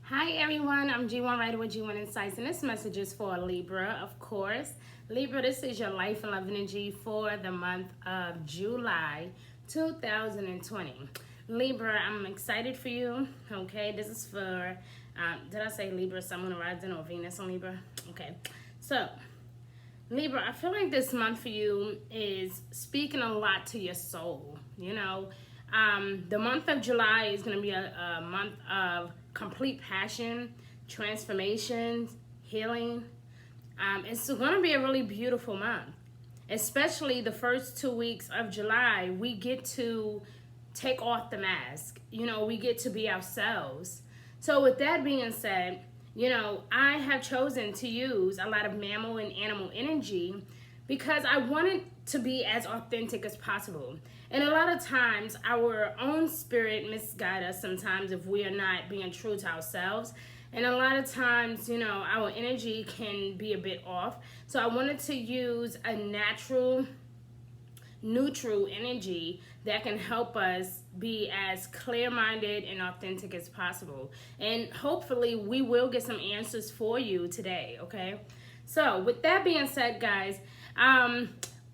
Hi everyone, I'm G1 Writer with G1 Insights, and this message is for Libra, of course. Libra, this is your life and love energy for the month of July 2020. Libra, I'm excited for you, okay? This is for, did I say Libra, someone rising or Venus on Libra? Okay, so Libra, I feel like this month for you is speaking a lot to your soul, the month of July is going to be a month of complete passion, transformation, healing. It's going to be a really beautiful month, especially the first 2 weeks of July. We get to take off the mask. We get to be ourselves. So with that being said, I have chosen to use a lot of mammal and animal energy because I wanted to be as authentic as possible. And a lot of times our own spirit misguides us sometimes if we are not being true to ourselves. And a lot of times, our energy can be a bit off. So I wanted to use a natural, neutral energy that can help us be as clear-minded and authentic as possible. And hopefully we will get some answers for you today, okay? So with that being said, guys,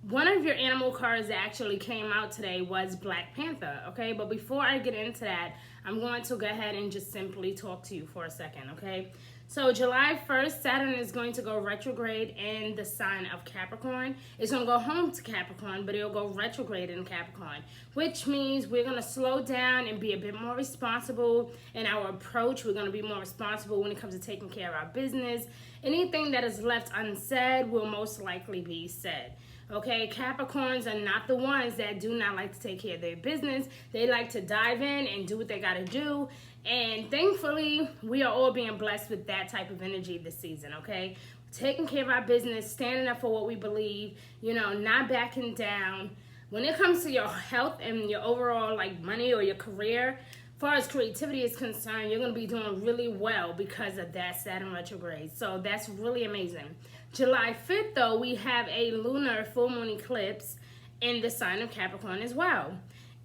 one of your animal cards that actually came out today was Black Panther, okay? But before I get into that, I'm going to go ahead and just simply talk to you for a second, okay? So July 1st, Saturn is going to go retrograde in the sign of Capricorn. It's going to go home to Capricorn, but it'll go retrograde in Capricorn, which means we're going to slow down and be a bit more responsible in our approach. We're going to be more responsible when it comes to taking care of our business. Anything that is left unsaid will most likely be said. Okay, Capricorns are not the ones that do not like to take care of their business. They like to dive in and do what they got to do. And thankfully, we are all being blessed with that type of energy this season, okay? Taking care of our business, standing up for what we believe, not backing down. When it comes to your health and your overall, money or your career, as far as creativity is concerned, you're going to be doing really well because of that Saturn retrograde. So that's really amazing. July 5th, though, we have a lunar full moon eclipse in the sign of Capricorn as well.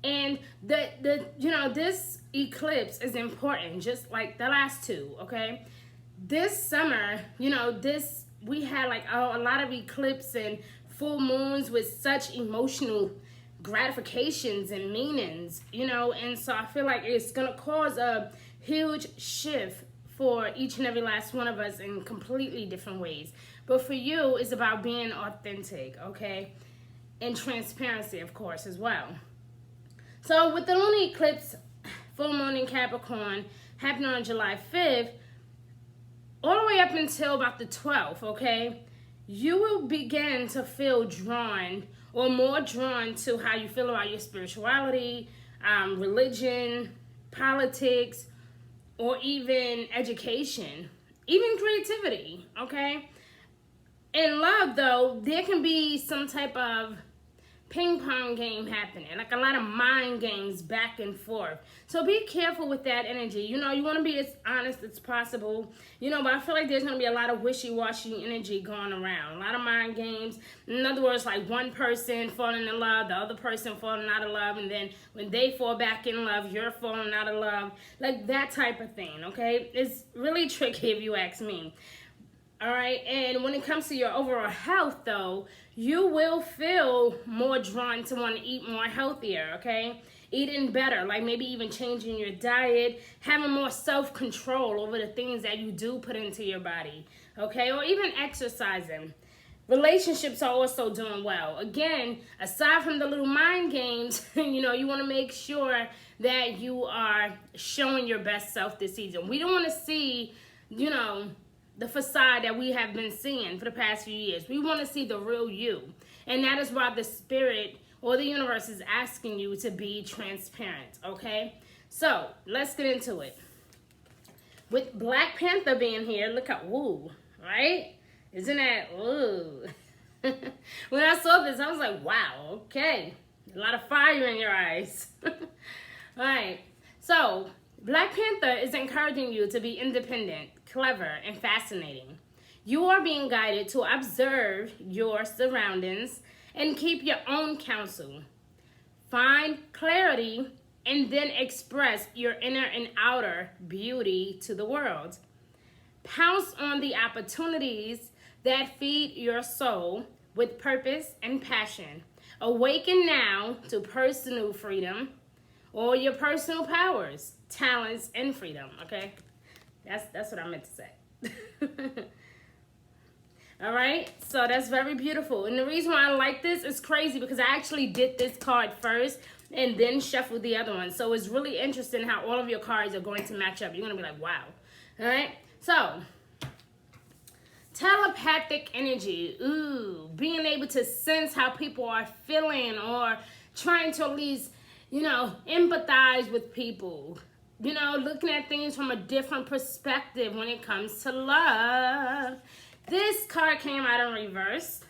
And this eclipse is important, just like the last two, okay? This summer, we had a lot of eclipse and full moons with such emotional gratifications and meanings, and so I feel like it's gonna cause a huge shift for each and every last one of us in completely different ways. But for you, it's about being authentic, okay? And transparency, of course, as well. So with the lunar eclipse, full moon in Capricorn, happening on July 5th, all the way up until about the 12th, okay? You will begin to feel drawn or more drawn to how you feel about your spirituality, religion, politics, or even education, even creativity, okay? In love, though, there can be some type of ping pong game happening, like a lot of mind games back and forth. So be careful with that energy. You want to be as honest as possible, but I feel like there's going to be a lot of wishy-washy energy going around. A lot of mind games. In other words, like one person falling in love, the other person falling out of love, and then when they fall back in love, you're falling out of love. Like that type of thing, okay? It's really tricky if you ask me. All right, and when it comes to your overall health, though, you will feel more drawn to want to eat more healthier, okay? Eating better, like maybe even changing your diet, having more self-control over the things that you do put into your body, okay? Or even exercising. Relationships are also doing well. Again, aside from the little mind games, you want to make sure that you are showing your best self this season. We don't want to see, the facade that we have been seeing for the past few years. We want to see the real you. And that is why the spirit or the universe is asking you to be transparent, okay? So, let's get into it. With Black Panther being here, look at, woo, right? Isn't that, ooh. When I saw this, I was like, wow, okay. A lot of fire in your eyes. All right, so Black Panther is encouraging you to be independent, clever, and fascinating. You are being guided to observe your surroundings and keep your own counsel. Find clarity and then express your inner and outer beauty to the world. Pounce on the opportunities that feed your soul with purpose and passion. Awaken now to personal freedom or your personal powers, talents, and freedom, okay? That's what I meant to say. All right, so that's very beautiful. And the reason why I like this is crazy because I actually did this card first and then shuffled the other one. So it's really interesting how all of your cards are going to match up. You're going to be like, wow. All right, so telepathic energy. Ooh, being able to sense how people are feeling or trying to at least, empathize with people. Looking at things from a different perspective when it comes to love. This card came out in reverse,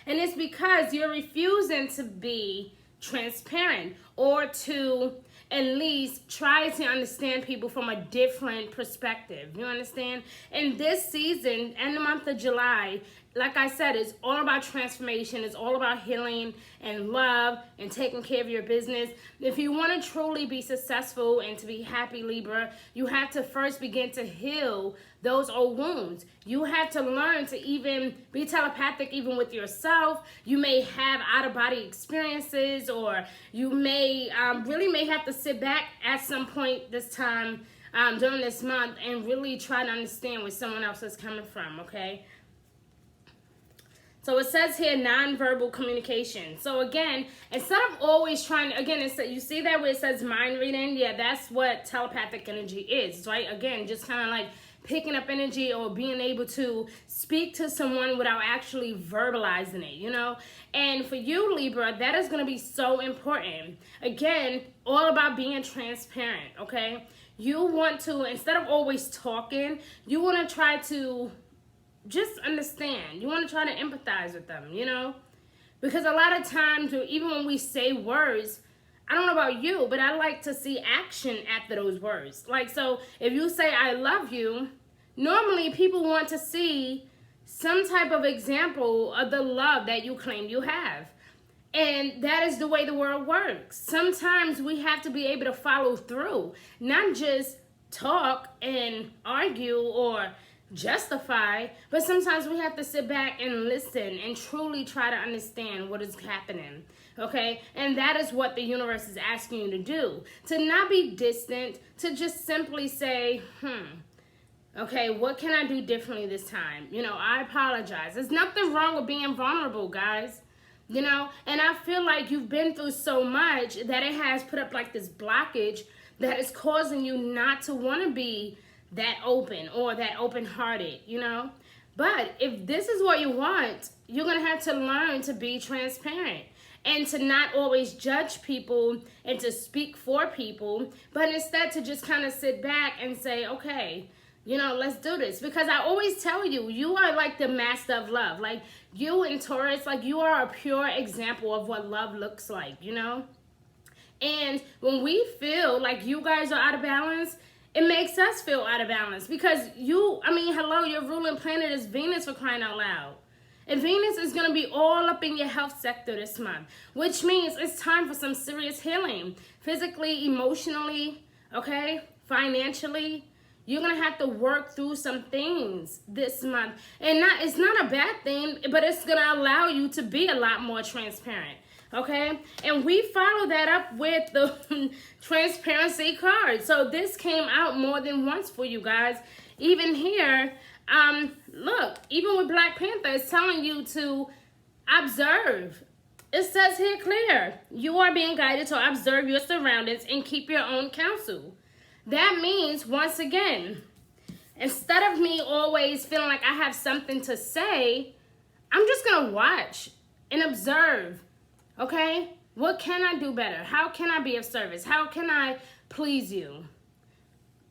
and it's because you're refusing to be transparent or to at least try to understand people from a different perspective. You understand? In this season, in the month of July, like I said, it's all about transformation. It's all about healing and love and taking care of your business. If you want to truly be successful and to be happy, Libra, you have to first begin to heal those old wounds. You have to learn to even be telepathic even with yourself. You may have out-of-body experiences, or you may really have to sit back at some point this time during this month and really try to understand where someone else is coming from, okay? So it says here, nonverbal communication. So again, instead of always trying to, again, you see that where it says mind reading? Yeah, that's what telepathic energy is, right? Again, just kind of like picking up energy or being able to speak to someone without actually verbalizing it, And for you, Libra, that is going to be so important. Again, all about being transparent, okay? You want to, instead of always talking, you want to try to just understand. You want to try to empathize with them, Because a lot of times, even when we say words, I don't know about you, but I like to see action after those words. Like, so if you say, I love you, normally people want to see some type of example of the love that you claim you have. And that is the way the world works. Sometimes we have to be able to follow through, not just talk and argue or justify, but sometimes we have to sit back and listen and truly try to understand what is happening, okay? And that is what the universe is asking you to do, to not be distant, to just simply say, okay, what can I do differently this time? I apologize. There's nothing wrong with being vulnerable, guys, and I feel like you've been through so much that it has put up like this blockage that is causing you not to want to be that open or that open-hearted, But if this is what you want, you're going to have to learn to be transparent and to not always judge people and to speak for people, but instead to just kind of sit back and say, okay, let's do this. Because I always tell you, you are like the master of love. Like you and Taurus, like you are a pure example of what love looks like, And when we feel like you guys are out of balance, it makes us feel out of balance because your ruling planet is Venus, for crying out loud. And Venus is going to be all up in your health sector this month, which means it's time for some serious healing. Physically, emotionally, okay, financially. You're going to have to work through some things this month. And it's not a bad thing, but it's going to allow you to be a lot more transparent. Okay, and we follow that up with the transparency card. So this came out more than once for you guys. Even here, look, even with Black Panther, it's telling you to observe. It says here clear, you are being guided to observe your surroundings and keep your own counsel. That means, once again, instead of me always feeling like I have something to say, I'm just going to watch and observe. Okay, what can I do better? How can I be of service? How can I please you?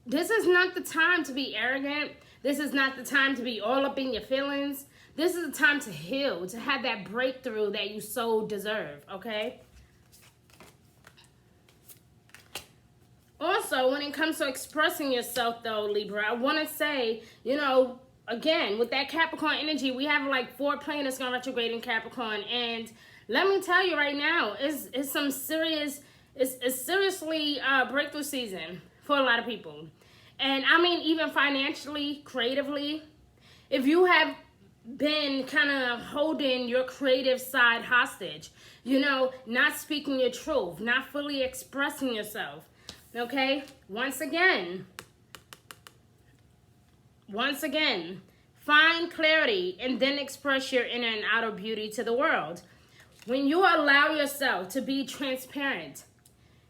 This is not the time to be arrogant. This is not the time to be all up in your feelings. This is the time to heal, to have that breakthrough that you so deserve, okay? Also, when it comes to expressing yourself, though, Libra, I want to say, again, with that Capricorn energy, we have like 4 planets going retrograde in Capricorn, and let me tell you right now, it's some serious It's seriously breakthrough season for a lot of people. And I mean, even financially, creatively, if you have been kind of holding your creative side hostage, you know, not speaking your truth, not fully expressing yourself, okay? Once again, find clarity and then express your inner and outer beauty to the world. When you allow yourself to be transparent,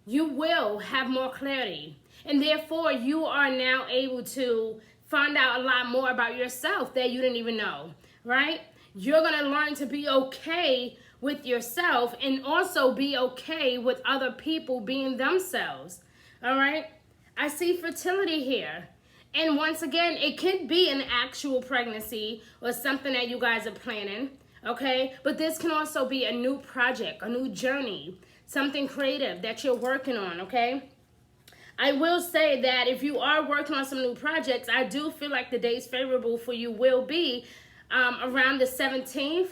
you will have more clarity. And therefore, you are now able to find out a lot more about yourself that you didn't even know, right? You're going to learn to be okay with yourself and also be okay with other people being themselves, all right? I see fertility here. And once again, it could be an actual pregnancy or something that you guys are planning, okay? But this can also be a new project, a new journey, something creative that you're working on, okay? I will say that if you are working on some new projects, I do feel like the days favorable for you will be around the 17th,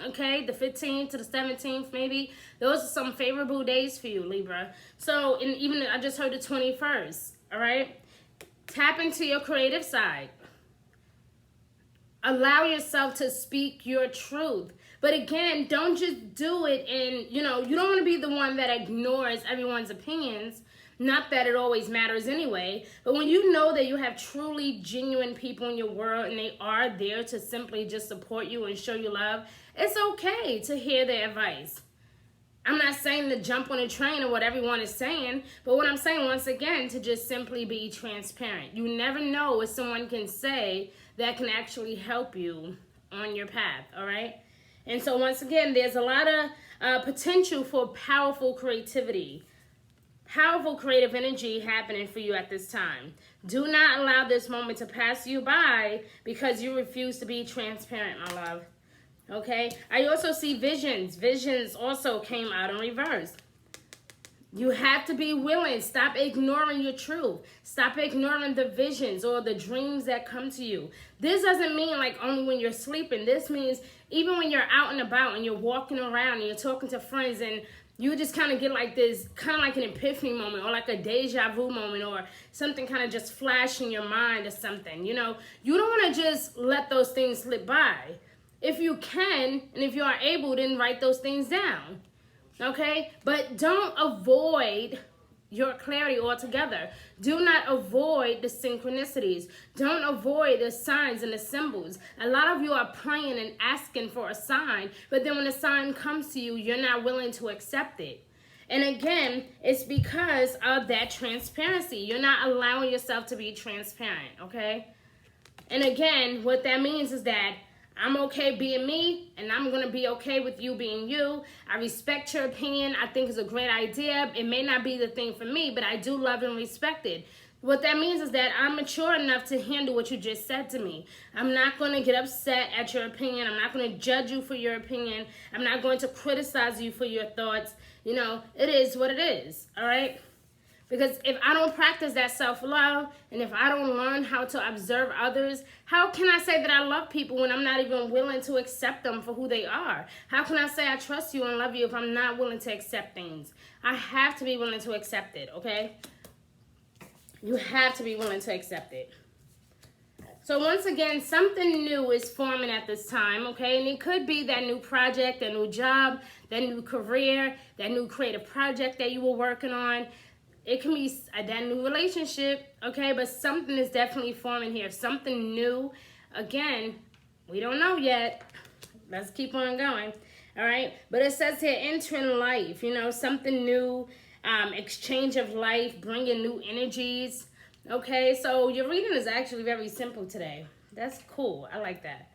okay? The 15th to the 17th, maybe. Those are some favorable days for you, Libra. So, and even I just heard the 21st, all right? Tap into your creative side. Allow yourself to speak your truth. But again, don't just do it and, you know, you don't want to be the one that ignores everyone's opinions. Not that it always matters anyway, but when you know that you have truly genuine people in your world and they are there to simply just support you and show you love, it's okay to hear their advice. I'm not saying to jump on a train or what everyone is saying, but what I'm saying once again, to just simply be transparent. You never know what someone can say that can actually help you on your path, all right? And so once again, there's a lot of potential for powerful creativity. Powerful creative energy happening for you at this time. Do not allow this moment to pass you by because you refuse to be transparent, my love. Okay? I also see visions. Visions also came out in reverse. You have to be willing. Stop ignoring your truth. Stop ignoring the visions or the dreams that come to you. This doesn't mean like only when you're sleeping. This means even when you're out and about and you're walking around and you're talking to friends and you just kind of get like this, kind of like an epiphany moment or like a deja vu moment or something kind of just flash in your mind or something, you know. You don't want to just let those things slip by. If you can, and if you are able, then write those things down, okay? But don't avoid your clarity altogether. Do not avoid the synchronicities. Don't avoid the signs and the symbols. A lot of you are praying and asking for a sign, but then when the sign comes to you, you're not willing to accept it. And again, it's because of that transparency. You're not allowing yourself to be transparent, okay? And again, what that means is that I'm okay being me, and I'm going to be okay with you being you. I respect your opinion. I think it's a great idea. It may not be the thing for me, but I do love and respect it. What that means is that I'm mature enough to handle what you just said to me. I'm not going to get upset at your opinion. I'm not going to judge you for your opinion. I'm not going to criticize you for your thoughts. You know, it is what it is, all right? Because if I don't practice that self-love and if I don't learn how to observe others, how can I say that I love people when I'm not even willing to accept them for who they are? How can I say I trust you and love you if I'm not willing to accept things? I have to be willing to accept it, okay? You have to be willing to accept it. So once again, something new is forming at this time, okay? And it could be that new project, that new job, that new career, that new creative project that you were working on. It can be that new relationship, okay? But something is definitely forming here. Something new. Again, we don't know yet. Let's keep on going, all right? But it says here, entering life, you know, something new, exchange of life, bringing new energies, okay? So your reading is actually very simple today. That's cool. I like that.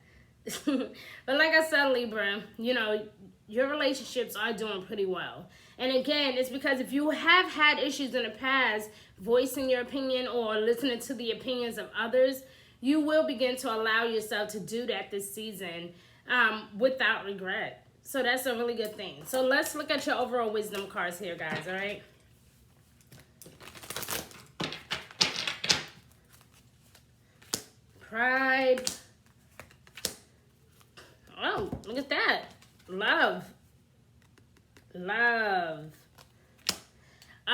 But like I said, Libra, you know, your relationships are doing pretty well. And again, it's because if you have had issues in the past voicing your opinion or listening to the opinions of others, you will begin to allow yourself to do that this season without regret. So that's a really good thing. So let's look at your overall wisdom cards here, guys, all right? Pride. Oh, look at that. Love. Love.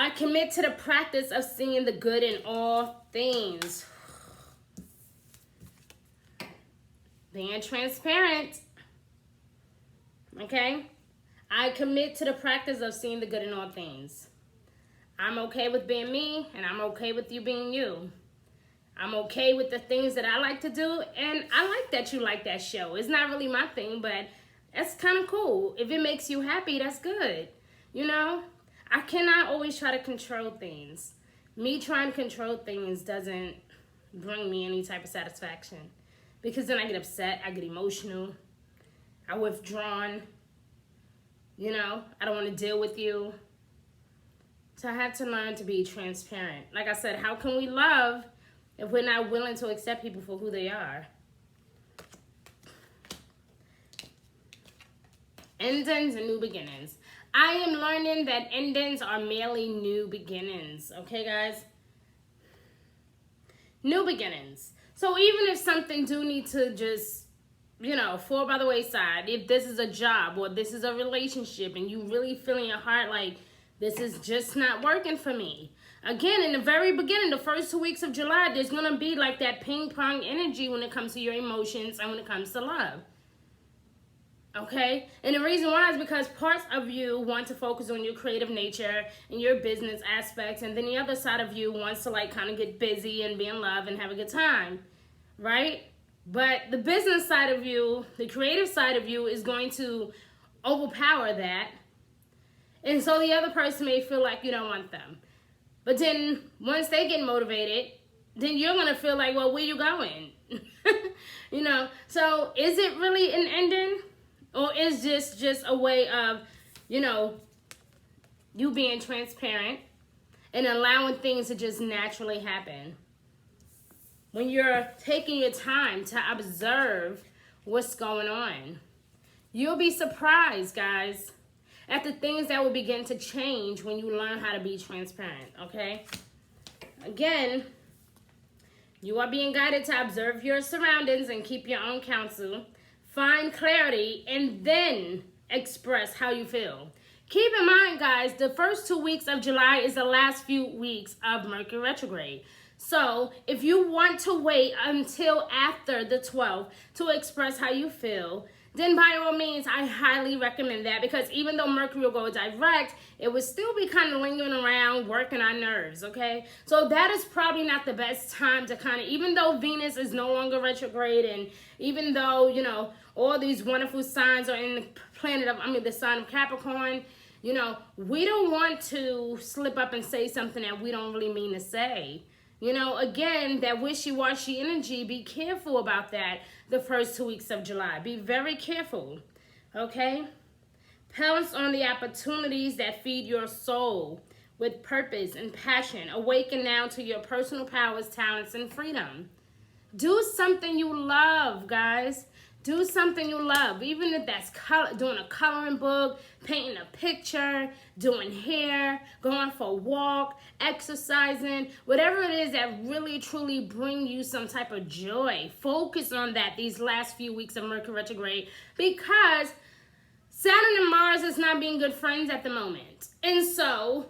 I commit to the practice of seeing the good in all things. Being transparent. Okay? I commit to the practice of seeing the good in all things. I'm okay with being me, and I'm okay with you being you. I'm okay with the things that I like to do, and I like that you like that show. It's not really my thing, but it's kind of cool. If it makes you happy, that's good. You know? I cannot always try to control things. Me trying to control things doesn't bring me any type of satisfaction. Because then I get upset, I get emotional, I withdrawn. You know, I don't want to deal with you. So I had to learn to be transparent. Like I said, how can we love if we're not willing to accept people for who they are? Endings and new beginnings. I am learning that endings are merely new beginnings. Okay, guys? New beginnings. So even if something do need to just, you know, fall by the wayside, if this is a job or this is a relationship and you really feel in your heart like, this is just not working for me. Again, in the very beginning, the first 2 weeks of July, there's going to be like that ping pong energy when it comes to your emotions and when it comes to love. Okay? And the reason why is because parts of you want to focus on your creative nature and your business aspects, and then the other side of you wants to like kind of get busy and be in love and have a good time. Right? But the business side of you, the creative side of you is going to overpower that. And so the other person may feel like you don't want them. But then once they get motivated, then you're going to feel like, well, where you going? You know, so is it really an ending? Or is this just a way of, you know, you being transparent and allowing things to just naturally happen? When you're taking your time to observe what's going on, you'll be surprised, guys, at the things that will begin to change when you learn how to be transparent, okay? Again, you are being guided to observe your surroundings and keep your own counsel. Find clarity and then express how you feel. Keep in mind, guys, the first 2 weeks of July is the last few weeks of Mercury retrograde. So if you want to wait until after the 12th to express how you feel, then by all means, I highly recommend that, because even though Mercury will go direct, it would still be kind of lingering around, working on nerves, okay? So that is probably not the best time to kind of, even though Venus is no longer retrograde, and even though, you know, all these wonderful signs are in the planet of, the sign of Capricorn, you know, we don't want to slip up and say something that we don't really mean to say. You know, again, that wishy-washy energy, be careful about that the first 2 weeks of July. Be very careful, okay? Pounce on the opportunities that feed your soul with purpose and passion. Awaken now to your personal powers, talents, and freedom. Do something you love, guys. Do something you love, even if that's doing a coloring book, painting a picture, doing hair, going for a walk, exercising, whatever it is that really truly bring you some type of joy. Focus on that these last few weeks of Mercury retrograde, because Saturn and Mars is not being good friends at the moment. And so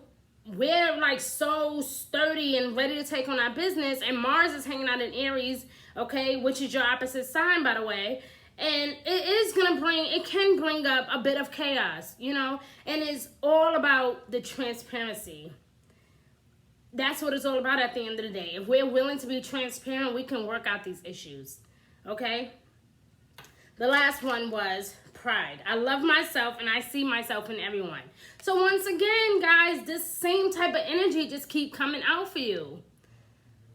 we're like so sturdy and ready to take on our business, and Mars is hanging out in Aries, okay, which is your opposite sign, by the way. And it can bring up a bit of chaos, you know, and it's all about the transparency. That's what it's all about at the end of the day. If we're willing to be transparent, we can work out these issues, okay? The last one was pride. I love myself and I see myself in everyone. So once again, guys, this same type of energy just keep coming out for you.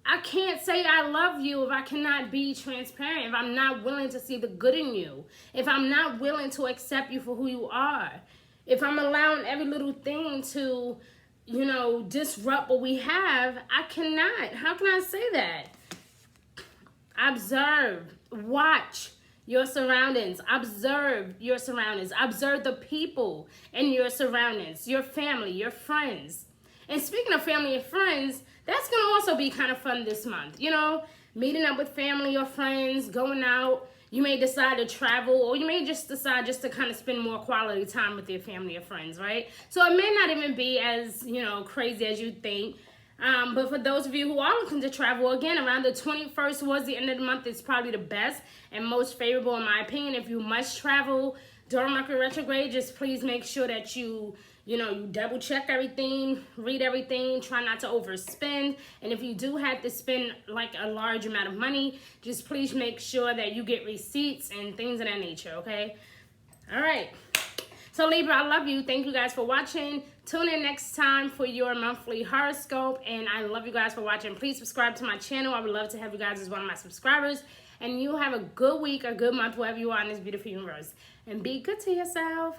I can't say I love you if I cannot be transparent, if I'm not willing to see the good in you, if I'm not willing to accept you for who you are, if I'm allowing every little thing to, you know, disrupt what we have, I cannot. How can I say that? Observe, watch your surroundings, observe your surroundings, observe the people in your surroundings, your family, your friends. And speaking of family and friends, that's going to also be kind of fun this month, you know, meeting up with family or friends, going out, You may decide to travel, or you may just decide just to kind of spend more quality time with your family or friends, right? So it may not even be as, crazy as you think. But for those of you who are looking to travel, again, around the 21st towards the end of the month is probably the best and most favorable in my opinion. If you must travel during Mercury retrograde, just please make sure that you double check everything, read everything, try not to overspend. And if you do have to spend like a large amount of money, just please make sure that you get receipts and things of that nature, okay? All right. So Libra, I love you. Thank you guys for watching. Tune in next time for your monthly horoscope. And I love you guys for watching. Please subscribe to my channel. I would love to have you guys as one of my subscribers. And you have a good week, a good month, wherever you are in this beautiful universe. And be good to yourself.